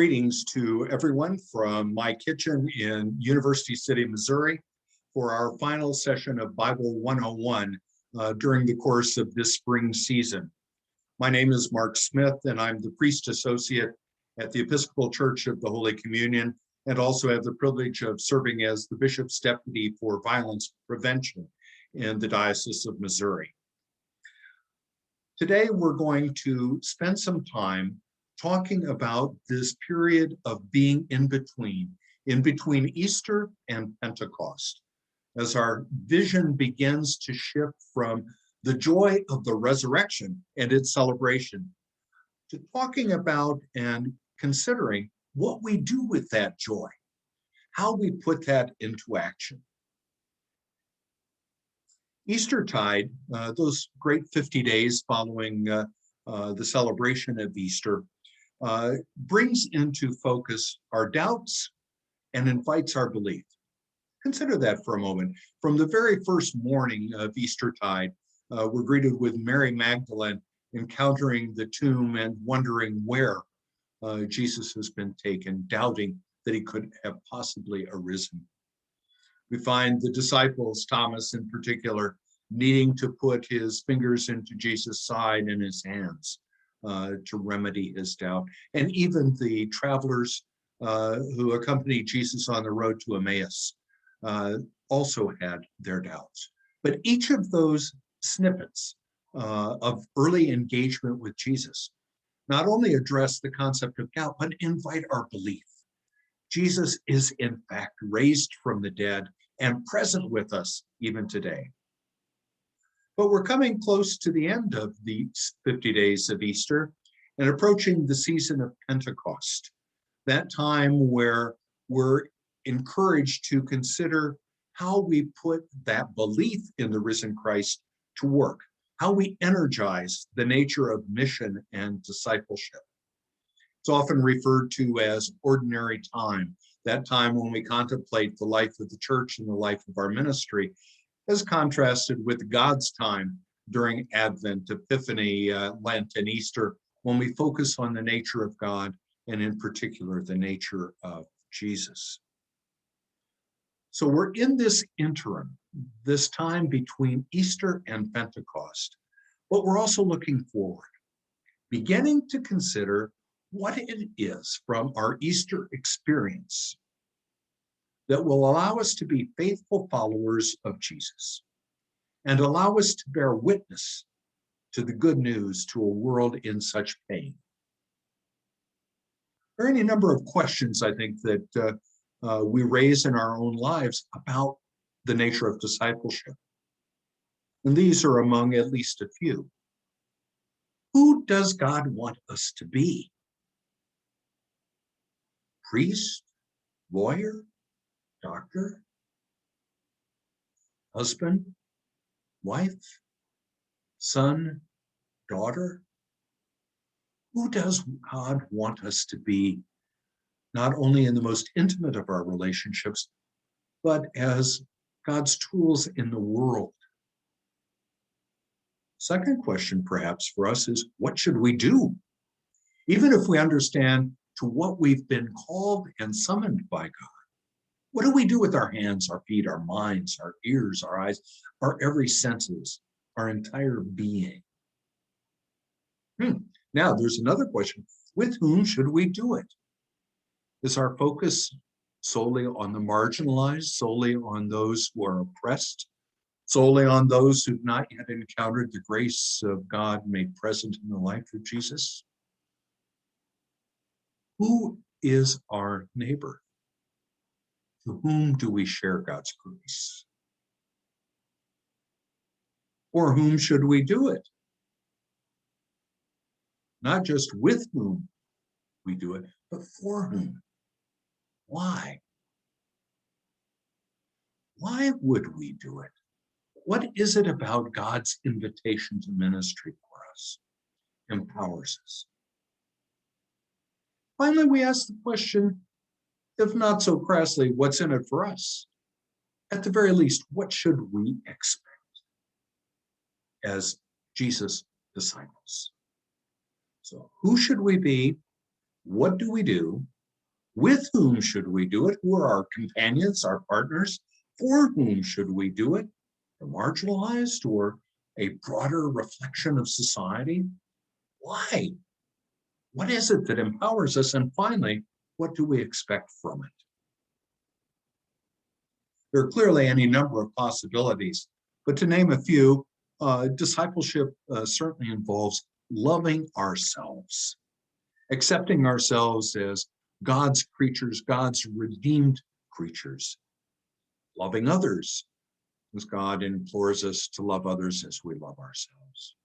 Greetings to everyone from my kitchen in University City, Missouri, for our final session of Bible 101 during the course of this spring season. My name is Marc Smith, and I'm the priest associate at the Episcopal Church of the Holy Communion, and also have the privilege of serving as the Bishop's Deputy for Violence Prevention in the Diocese of Missouri. Today, we're going to spend some time talking about this period of being in between Easter and Pentecost, as our vision begins to shift from the joy of the resurrection and its celebration to talking about and considering what we do with that joy, how we put that into action. Eastertide, those great 50 days following the celebration of Easter, brings into focus our doubts and invites our belief. Consider that for a moment. From the very first morning of Eastertide, we're greeted with Mary Magdalene encountering the tomb and wondering where Jesus has been taken, doubting that he could have possibly arisen. We find the disciples, Thomas in particular, needing to put his fingers into Jesus' side and his hands to remedy his doubt. And even the travelers who accompanied Jesus on the road to Emmaus also had their doubts. But each of those snippets of early engagement with Jesus not only address the concept of doubt, but invite our belief. Jesus is in fact raised from the dead and present with us even today. But we're coming close to the end of these 50 days of Easter and approaching the season of Pentecost, that time where we're encouraged to consider how we put that belief in the risen Christ to work, how we energize the nature of mission and discipleship. It's often referred to as ordinary time, that time when we contemplate the life of the church and the life of our ministry, as contrasted with God's time during Advent, Epiphany, Lent, and Easter, when we focus on the nature of God, and in particular, the nature of Jesus. So we're in this interim, this time between Easter and Pentecost, but we're also looking forward, beginning to consider what it is from our Easter experience that will allow us to be faithful followers of Jesus and allow us to bear witness to the good news to a world in such pain. There are any number of questions, I think, that we raise in our own lives about the nature of discipleship. And these are among at least a few. Who does God want us to be? Priest, lawyer, doctor, husband, wife, son, daughter? Who does God want us to be, not only in the most intimate of our relationships, but as God's tools in the world? Second question, perhaps, for us is, what should we do? Even if we understand to what we've been called and summoned by God, what do we do with our hands, our feet, our minds, our ears, our eyes, our every senses, our entire being? Now, there's another question. With whom should we do it? Is our focus solely on the marginalized, solely on those who are oppressed, solely on those who've not yet encountered the grace of God made present in the life of Jesus? Who is our neighbor? To whom do we share God's grace? For whom should we do it? Not just with whom we do it, but for whom? Why? Why would we do it? What is it about God's invitation to ministry for us? Empowers us. Finally, we ask the question, if not so crassly, what's in it for us? At the very least, what should we expect as Jesus' disciples? So who should we be? What do we do? With whom should we do it? Who are our companions, our partners? For whom should we do it? The marginalized or a broader reflection of society? Why? What is it that empowers us? And finally, what do we expect from it? There are clearly any number of possibilities, but to name a few, discipleship certainly involves loving ourselves, accepting ourselves as God's creatures, God's redeemed creatures, loving others, as God implores us to love others as we love ourselves.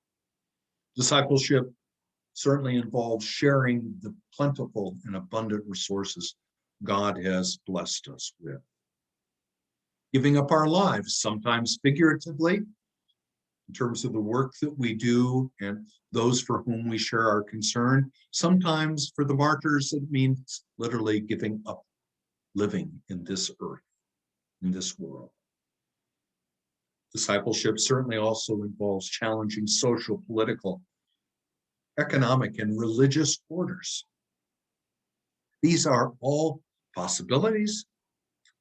Discipleship certainly involves sharing the plentiful and abundant resources God has blessed us with. Giving up our lives, sometimes figuratively, in terms of the work that we do and those for whom we share our concern. Sometimes for the martyrs, it means literally giving up living in this earth, in this world. Discipleship certainly also involves challenging social, political, economic, and religious orders. These are all possibilities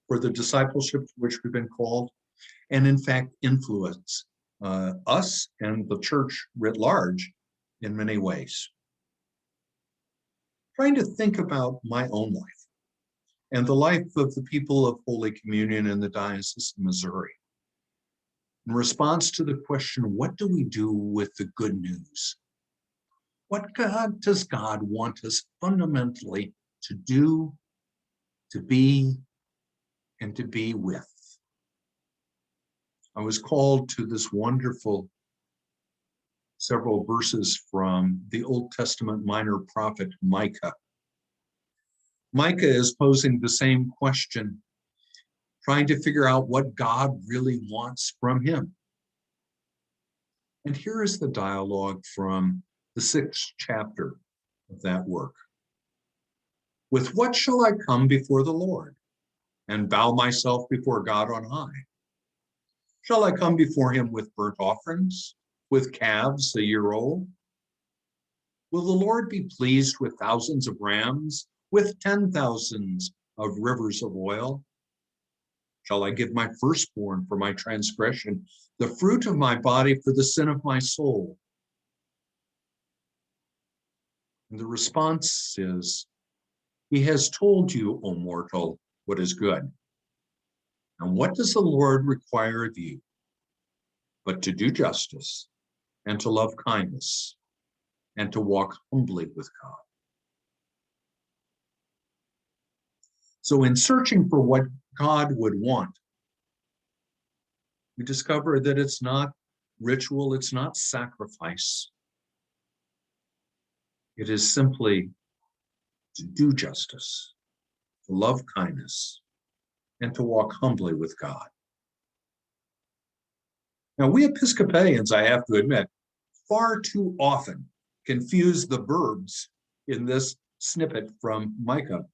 for the discipleship to which we've been called, and in fact influence us and the church writ large in many ways. Trying to think about my own life and the life of the people of Holy Communion in the Diocese of Missouri. In response to the question, what do we do with the good news? What does God want us fundamentally to do, to be, and to be with? I was called to this wonderful several verses from the Old Testament minor prophet Micah. Micah is posing the same question, trying to figure out what God really wants from him. And here is the dialogue from the 6th chapter of that work. With what shall I come before the Lord and bow myself before God on high? Shall I come before him with burnt offerings, with calves a year old? Will the Lord be pleased with thousands of rams, with 10,000s of rivers of oil? Shall I give my firstborn for my transgression, the fruit of my body for the sin of my soul? And the response is, he has told you, O mortal, what is good. And what does the Lord require of you? But to do justice, and to love kindness, and to walk humbly with God. So in searching for what God would want, we discover that it's not ritual, it's not sacrifice. It is simply to do justice, to love kindness, and to walk humbly with God. Now, we Episcopalians, I have to admit, far too often confuse the verbs in this snippet from Micah.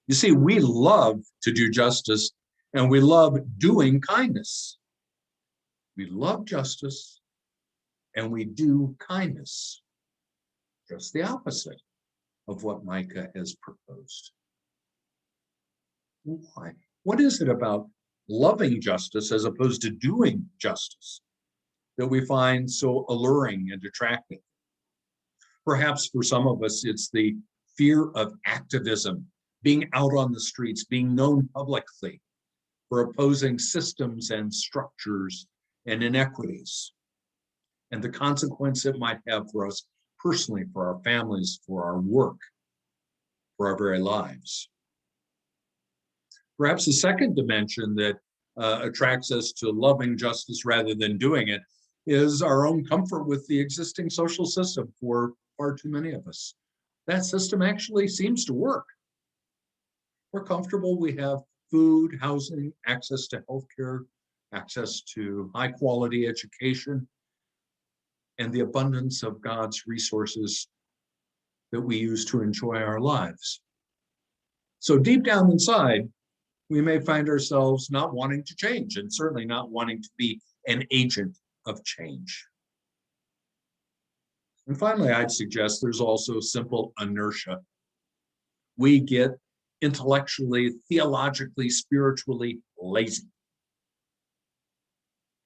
You see, we love to do justice and we love doing kindness. We love justice and we do kindness. Just the opposite of what Micah has proposed. Why? What is it about loving justice as opposed to doing justice that we find so alluring and attractive? Perhaps for some of us, it's the fear of activism, being out on the streets, being known publicly for opposing systems and structures and inequities, and the consequence it might have for us personally, for our families, for our work, for our very lives. Perhaps the second dimension that attracts us to loving justice rather than doing it is our own comfort with the existing social system for far too many of us. That system actually seems to work. We're comfortable, we have food, housing, access to healthcare, access to high quality education, and the abundance of God's resources that we use to enjoy our lives. So deep down inside, we may find ourselves not wanting to change and certainly not wanting to be an agent of change. And finally, I'd suggest there's also simple inertia. We get intellectually, theologically, spiritually lazy.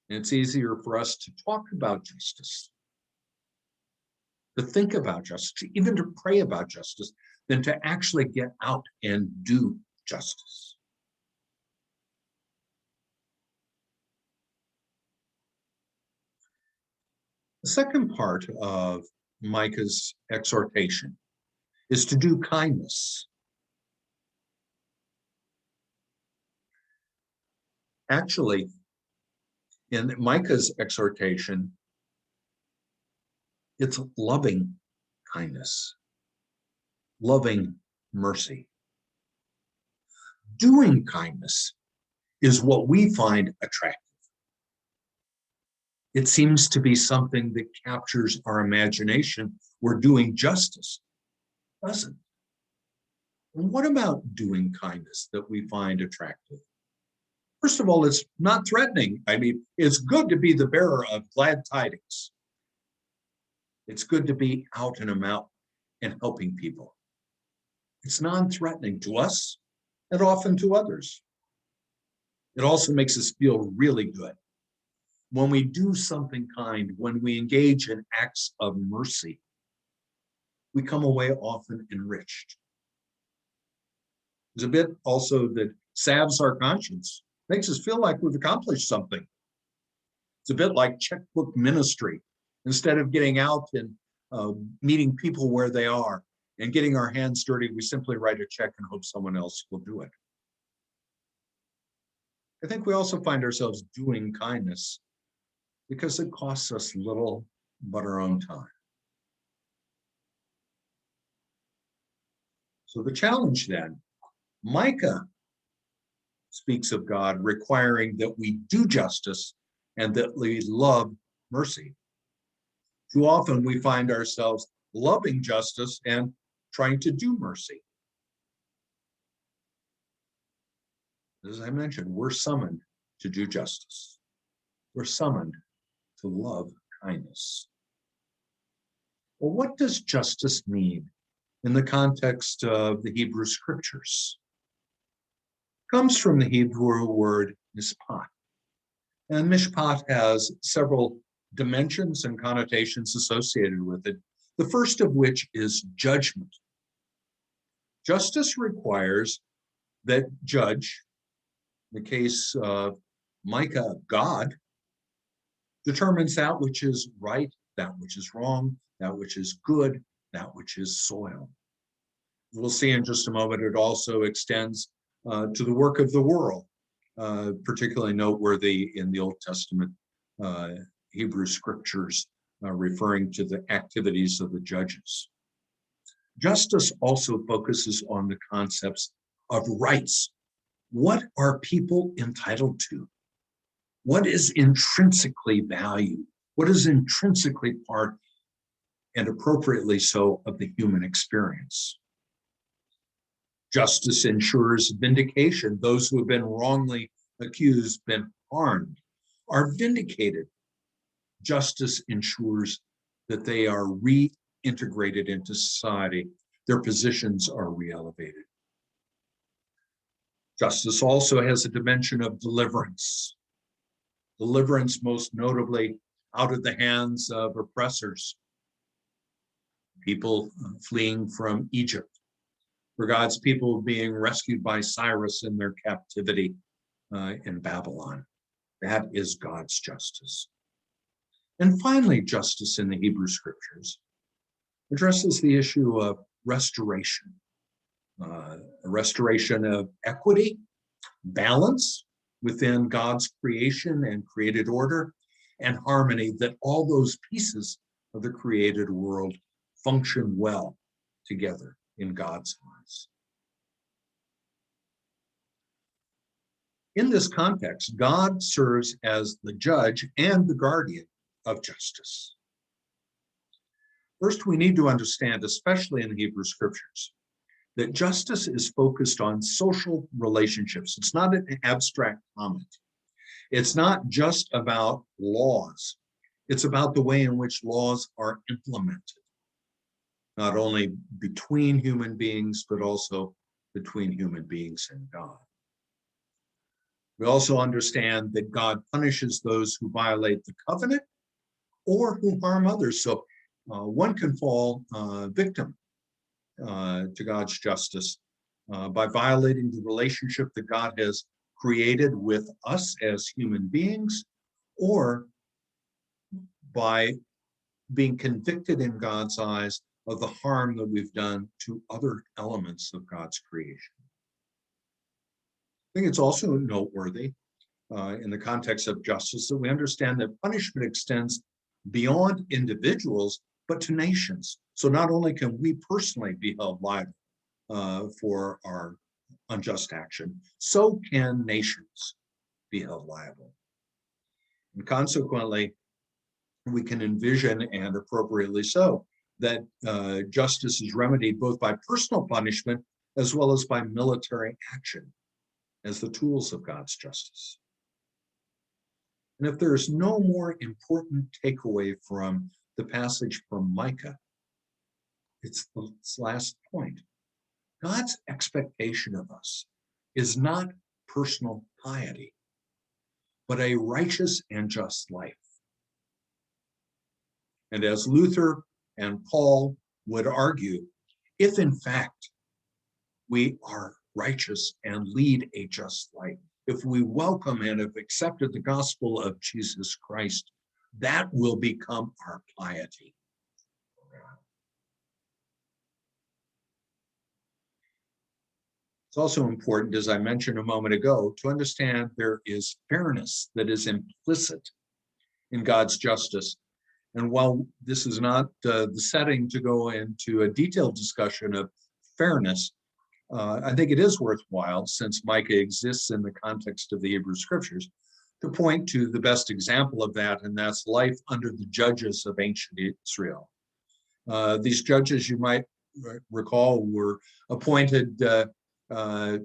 And it's easier for us to talk about justice, to think about justice, even to pray about justice, than to actually get out and do justice. The second part of Micah's exhortation is to do kindness. Actually, in Micah's exhortation, it's loving kindness, loving mercy. Doing kindness is what we find attractive. It seems to be something that captures our imagination, where doing justice doesn't. And what about doing kindness that we find attractive? First of all, it's not threatening. I mean, it's good to be the bearer of glad tidings. It's good to be out and about and helping people. It's non-threatening to us and often to others. It also makes us feel really good. When we do something kind, when we engage in acts of mercy, we come away often enriched. There's a bit also that salves our conscience, makes us feel like we've accomplished something. It's a bit like checkbook ministry. Instead of getting out and meeting people where they are and getting our hands dirty, we simply write a check and hope someone else will do it. I think we also find ourselves doing kindness because it costs us little but our own time. So the challenge then, Micah speaks of God requiring that we do justice and that we love mercy. Too often we find ourselves loving justice and trying to do mercy. As I mentioned, we're summoned to do justice. We're summoned to love kindness. Well, what does justice mean in the context of the Hebrew scriptures? It comes from the Hebrew word mishpat. And mishpat has several dimensions and connotations associated with it, the first of which is judgment. Justice requires that judge, in the case of Micah, God, determines that which is right, that which is wrong, that which is good, that which is soil. We'll see in just a moment, it also extends to the work of the world, particularly noteworthy in the Old Testament Hebrew scriptures, referring to the activities of the judges. Justice also focuses on the concepts of rights. What are people entitled to? What is intrinsically valued? What is intrinsically part, and appropriately so, of the human experience? Justice ensures vindication. Those who have been wrongly accused, been harmed, are vindicated. Justice ensures that they are reintegrated into society. Their positions are re-elevated. Justice also has a dimension of deliverance. Deliverance, most notably, out of the hands of oppressors, people fleeing from Egypt, for God's people being rescued by Cyrus in their captivity in Babylon. That is God's justice. And finally, justice in the Hebrew scriptures addresses the issue of restoration, a restoration of equity, balance within God's creation and created order, and harmony, that all those pieces of the created world function well together in God's eyes. In this context, God serves as the judge and the guardian of justice. First, we need to understand, especially in the Hebrew scriptures, that justice is focused on social relationships. It's not an abstract comment. It's not just about laws. It's about the way in which laws are implemented. not only between human beings, but also between human beings and God. We also understand that God punishes those who violate the covenant or who harm others. So one can fall victim to God's justice by violating the relationship that God has created with us as human beings, or by being convicted in God's eyes of the harm that we've done to other elements of God's creation. I think it's also noteworthy in the context of justice that we understand that punishment extends beyond individuals, but to nations. So not only can we personally be held liable for our unjust action, so can nations be held liable. And consequently, we can envision, and appropriately so, that justice is remedied both by personal punishment as well as by military action as the tools of God's justice. And if there is no more important takeaway from the passage from Micah, it's this last point. God's expectation of us is not personal piety, but a righteous and just life. And as Luther and Paul would argue, if in fact we are righteous and lead a just life, if we welcome and have accepted the gospel of Jesus Christ, that will become our piety. It's also important, as I mentioned a moment ago, to understand there is fairness that is implicit in God's justice. And while this is not the setting to go into a detailed discussion of fairness, I think it is worthwhile, since Micah exists in the context of the Hebrew Scriptures, to point to the best example of that, and that's life under the judges of ancient Israel. These judges, you might recall, were appointed in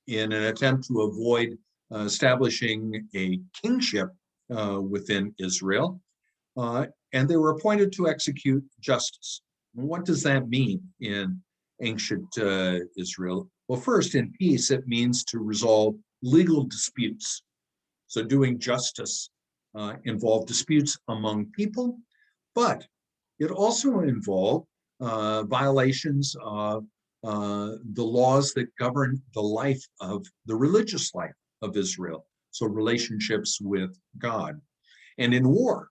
an attempt to avoid establishing a kingship within Israel, and they were appointed to execute justice. What does that mean in ancient Israel? Well, first, in peace, it means to resolve legal disputes. So doing justice involved disputes among people, but it also involved violations of the laws that govern the life of the religious life of Israel, so relationships with God. And in war,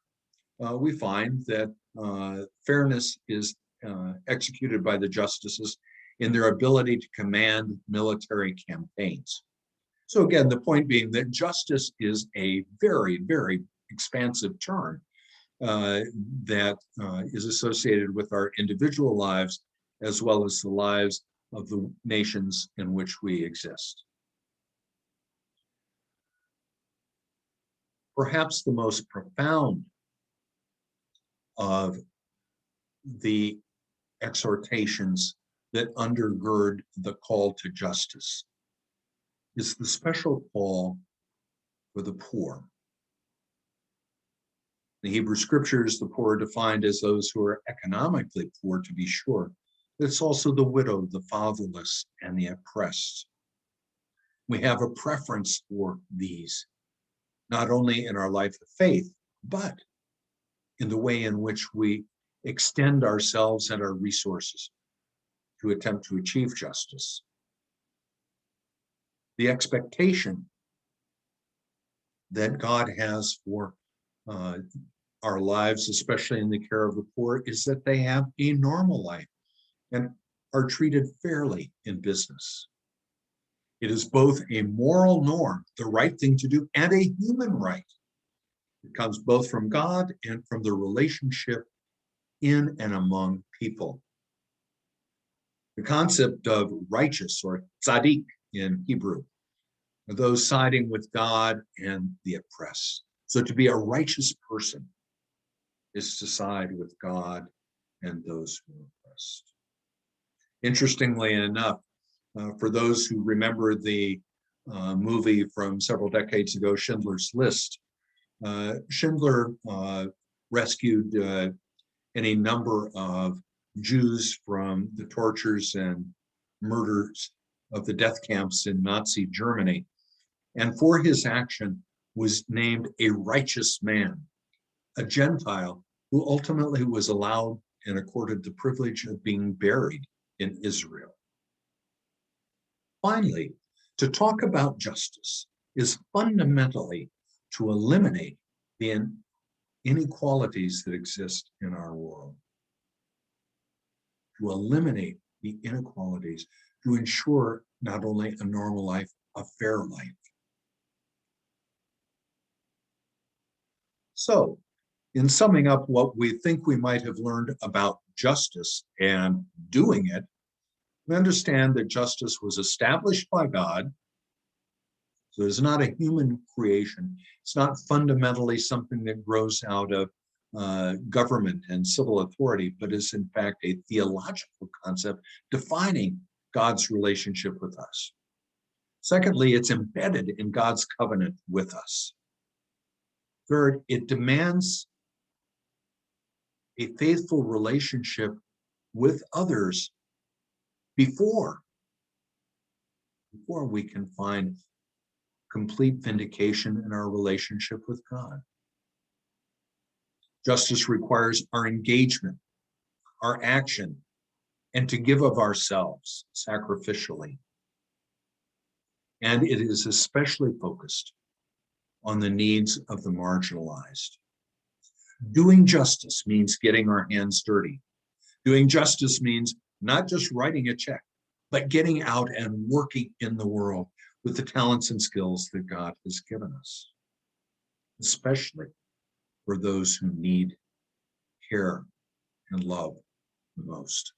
we find that fairness is executed by the justices in their ability to command military campaigns. So again, the point being that justice is a very, very expansive term that is associated with our individual lives as well as the lives of the nations in which we exist. Perhaps the most profound of the exhortations that undergird the call to justice is the special call for the poor. In the Hebrew Scriptures, the poor are defined as those who are economically poor, to be sure, but it's also the widow, the fatherless, and the oppressed. We have a preference for these, not only in our life of faith, but in the way in which we extend ourselves and our resources to attempt to achieve justice. The expectation that God has for our lives, especially in the care of the poor, is that they have a normal life and are treated fairly in business. It is both a moral norm, the right thing to do, and a human right. It comes both from God and from the relationship in and among people. The concept of righteous, or tzaddik in Hebrew, are those siding with God and the oppressed. So to be a righteous person is to side with God and those who are oppressed. Interestingly enough, for those who remember the movie from several decades ago, Schindler's List, Schindler rescued any number of Jews from the tortures and murders of the death camps in Nazi Germany. And for his action was named a righteous man, a Gentile who ultimately was allowed and accorded the privilege of being buried in Israel. Finally, to talk about justice is fundamentally to eliminate the inequalities that exist in our world. To eliminate the inequalities, to ensure not only a normal life, a fair life. So, in summing up what we think we might have learned about justice and doing it, we understand that justice was established by God. So it's not a human creation. It's not fundamentally something that grows out of government and civil authority, but is in fact a theological concept defining God's relationship with us. Secondly, it's embedded in God's covenant with us. Third, it demands a faithful relationship with others before we can find complete vindication in our relationship with God. Justice requires our engagement, our action, and to give of ourselves sacrificially. And it is especially focused on the needs of the marginalized. Doing justice means getting our hands dirty. Doing justice means not just writing a check, but getting out and working in the world with the talents and skills that God has given us, especially for those who need care and love the most.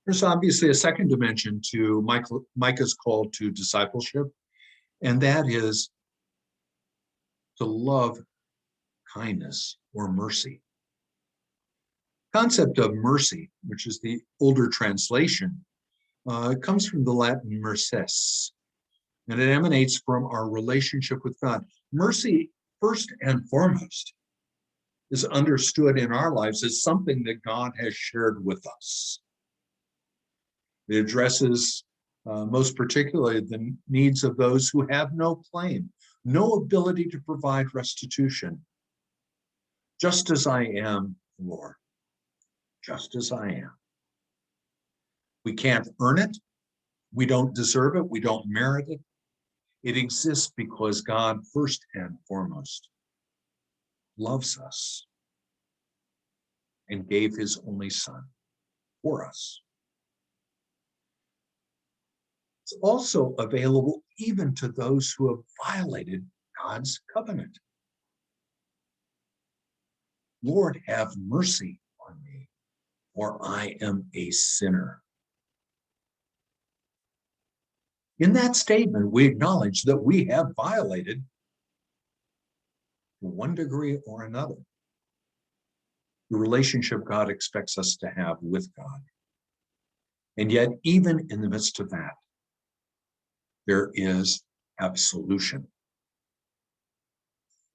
There's obviously a second dimension to Micah's call to discipleship, and that is to love kindness or mercy. Concept of mercy, which is the older translation, comes from the Latin mercés, and it emanates from our relationship with God. Mercy, first and foremost, is understood in our lives as something that God has shared with us. It addresses most particularly the needs of those who have no claim, no ability to provide restitution. Just as I am, Lord, just as I am. We can't earn it. We don't deserve it. We don't merit it. It exists because God, first and foremost, loves us and gave his only son for us. It's also available even to those who have violated God's covenant. Lord, have mercy on me, for I am a sinner. In that statement, we acknowledge that we have violated, to one degree or another, the relationship God expects us to have with God. And yet, even in the midst of that, there is absolution.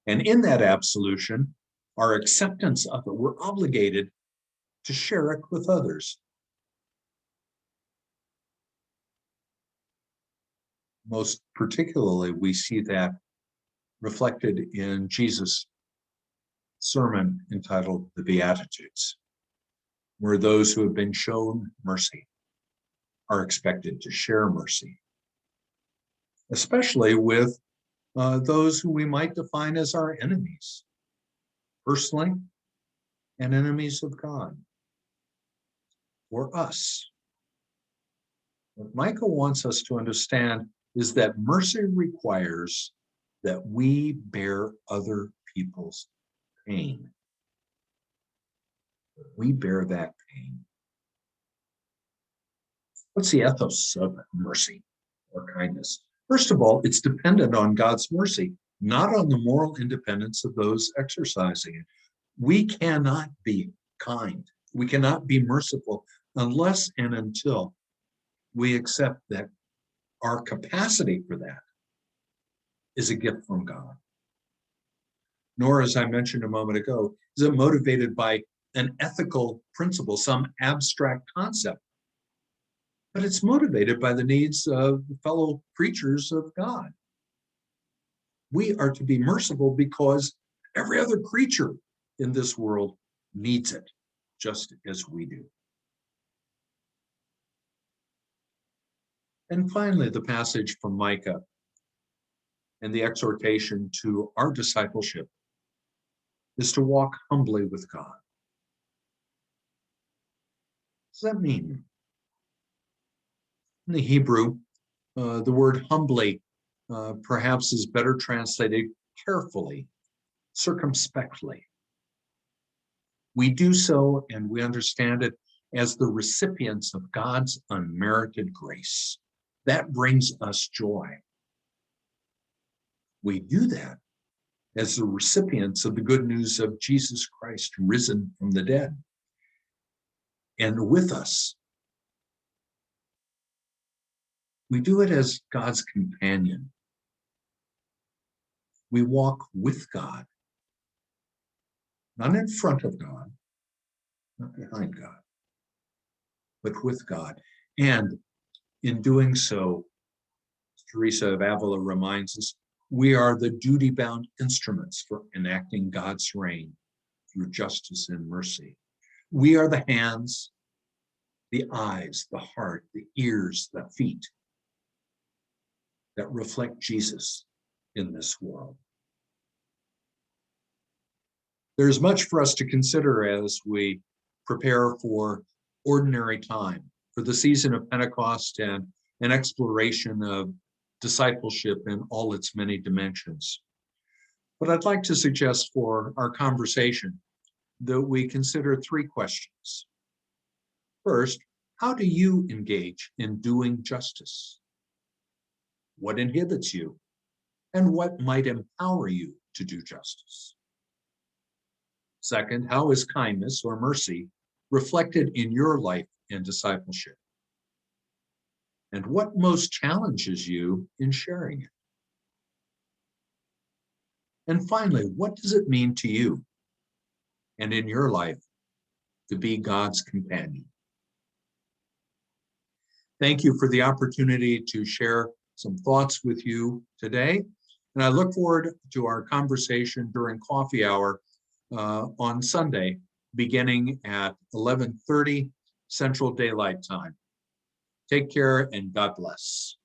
And in that absolution, our acceptance of it, we're obligated to share it with others. Most particularly, we see that reflected in Jesus' sermon entitled The Beatitudes, where those who have been shown mercy are expected to share mercy, especially with those who we might define as our enemies, personally, and enemies of God, or us. What Micah wants us to understand is that mercy requires that we bear other people's pain. We bear that pain. What's the ethos of mercy or kindness? First of all, it's dependent on God's mercy, not on the moral independence of those exercising it. We cannot be kind. We cannot be merciful unless and until we accept that our capacity for that is a gift from God. Nor, as I mentioned a moment ago, is it motivated by an ethical principle, some abstract concept, but it's motivated by the needs of fellow creatures of God. We are to be merciful because every other creature in this world needs it, just as we do. And finally, the passage from Micah and the exhortation to our discipleship is to walk humbly with God. What does that mean? In the Hebrew, the word humbly perhaps is better translated carefully, circumspectly. We do so and we understand it as the recipients of God's unmerited grace. That brings us joy. We do that as the recipients of the good news of Jesus Christ risen from the dead. And with us, we do it as God's companion. We walk with God, not in front of God, not behind God, but with God. And in doing so, Teresa of Avila reminds us, we are the duty-bound instruments for enacting God's reign through justice and mercy. We are the hands, the eyes, the heart, the ears, the feet that reflect Jesus in this world. There's much for us to consider as we prepare for ordinary time, for the season of Pentecost and an exploration of discipleship in all its many dimensions. But I'd like to suggest for our conversation that we consider three questions. First, how do you engage in doing justice? What inhibits you? And what might empower you to do justice? Second, how is kindness or mercy reflected in your life and discipleship? And what most challenges you in sharing it? And finally, what does it mean to you and in your life to be God's companion? Thank you for the opportunity to share some thoughts with you today. And I look forward to our conversation during coffee hour on Sunday, beginning at 11:30 Central Daylight Time. Take care and God bless.